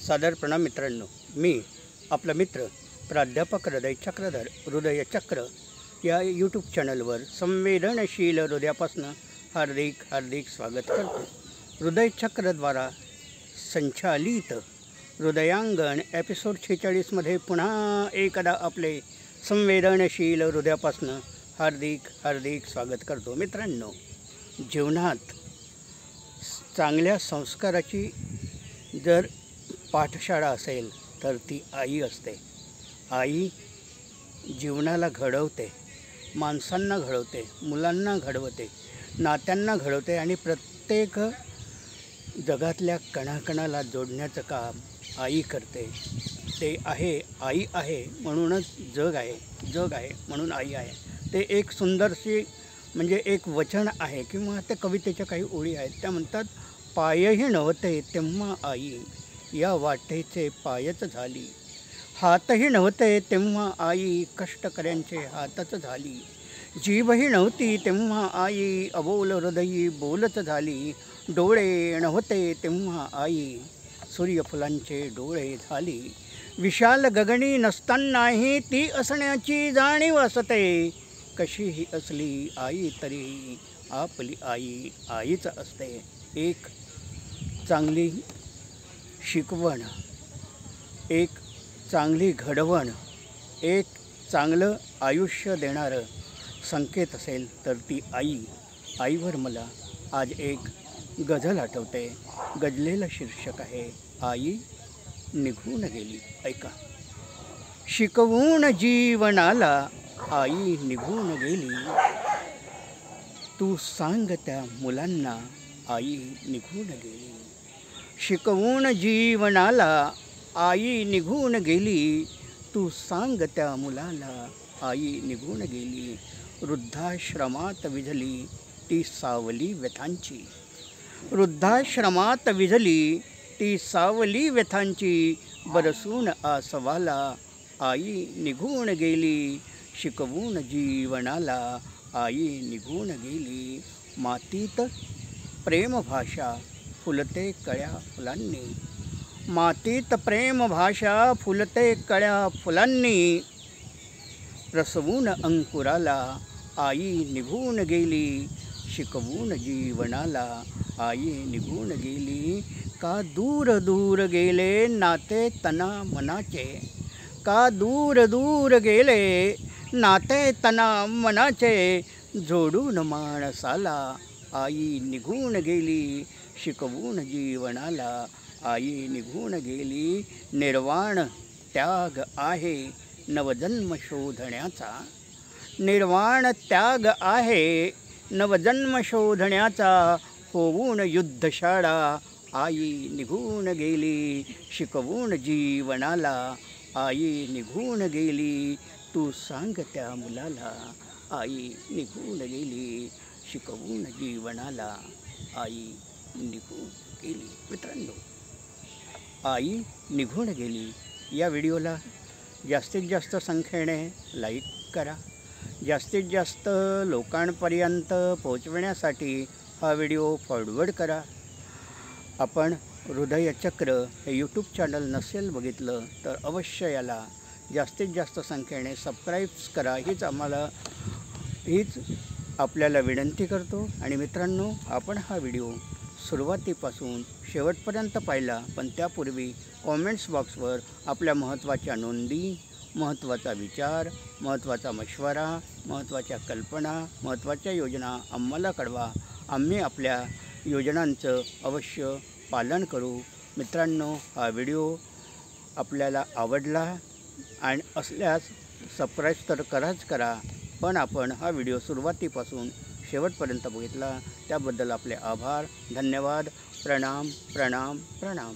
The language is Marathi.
सादर प्रणाम मित्रांनो, मी आपला मित्र प्राध्यापक हृदय चक्रधर हृदयचक्र या यूट्यूब चॅनलवर संवेदनशील हृदयापासून हार्दिक स्वागत करतो। हृदयचक्रद्वारा संचालित हृदयांगण एपिसोड 46 मध्ये पुन्हा एकदा आपले संवेदनशील हृदयापासून हार्दिक स्वागत करतो। मित्रांनो, जीवनात चांगल्या संस्काराची जर पाठशाळा असेल तर ती आई असते। आई जीवनाला घडवते, माणसांना घडवते, मुलांना घडवते, नात्यांना घडवते आणि प्रत्येक जगातल्या कणाकणाला जोडण्याचं काम आई करते। ते आहे, आई आहे म्हणूनच जग आहे, जग आहे म्हणून आई आहे। ते एक सुंदरशी म्हणजे एक वचन आहे किंवा त्या कवितेच्या काही ओळी आहेत। त्या म्हणतात, पायही नव्हते तेव्हा आई या वाटेचे पायच झाली, हातही नव्हते तेव्हा आई कष्टकऱ्यांचे हातच झाली, जीभही नव्हती तेव्हा आई अबोल हृदयी बोलच झाली, डोळे नव्हते तेव्हा आई सूर्यफुलांचे डोळे झाली, विशाल गगनी नसतानाही ती असण्याची जाणीव असते, कशीही असली आई तरी आपली आई आईच असते। एक चांगली शिकवण, एक चांगली घडवण, एक चांगलं आयुष्य देणारं संकेत असेल तर ती आई। आईवर मला आज एक गझल आठवते। गझलेलं शीर्षक आहे, आई निघून गेली। ऐका। शिकवून जीवनाला आई निघून गेली, तू सांग त्या मुलांना आई निघून गेली। शिकवून जीवनाला आई निघून गेली, तू सांग त्या मुलाला आई निघून गेली। वृद्धाश्रमात विझली ती सावली व्यथांची, वृद्धाश्रमात विझली ती सावली व्यथांची, बरसून आसवाला आई निघून गेली। शिकवून जीवनाला आई निघून गेली। मातीत प्रेमभाषा फुलते कळ्या फुलांनी, मातीत प्रेमभाषा फुलते कळ्या फुलांनी, प्रसवून अंकुराला आई निघून गेली। शिकवून जीवनाला आई निघून गेली। का दूर दूर गेले नाते तना मनाचे, का दूर दूर गेले नाते तना मनाचे, जोडून माणसाला आई निघून गेली। शिकवून जीवनाला आई निघून गेली। निर्वाण त्याग आहे नवजन्म शोधण्याचा, निर्वाण त्याग आहे नवजन्म शोधण्याचा, होऊन युद्धशाळा आई निघून गेली। शिकवून जीवनाला आई निघून गेली, तू सांग त्या मुलाला आई निघून गेली। शिकवून जीवनाला आई निघून गेली। मित्रांनो, आई निघून गेली या व्हिडिओला जास्तीत जास्त संख्येने लाईक करा, जास्तीत जास्त लोकांपर्यंत पोहोचविण्यासाठी हा व्हिडिओ फॉरवर्ड करा। आपण हृदयचक्र हे यूट्यूब चॅनल नसेल बघितलं तर अवश्य याला जास्तीत जास्त संख्येने सबस्क्राईब्स करा, हीच आपल्याला विनंती करतो। आणि मित्रांनो, आपण हा व्हिडिओ सुरुवातीपासून शेवटपर्यंत पाहिला, पण त्यापूर्वी कॉमेंट्स बॉक्सवर आपल्या महत्त्वाच्या नोंदी, महत्त्वाचा विचार, महत्त्वाचा मशवरा, महत्त्वाच्या कल्पना, महत्त्वाच्या योजना आम्हाला कळवा। आम्ही आपल्या योजनांचं अवश्य पालन करू। मित्रांनो, हा व्हिडिओ आपल्याला आवडला आणि असल्यास सबस्क्राईब तर करा, पण आपण हा व्हिडिओ सुरुवातीपासून शेवटपर्यंत बघितला त्याबद्दल आपले आभार, धन्यवाद, प्रणाम प्रणाम प्रणाम।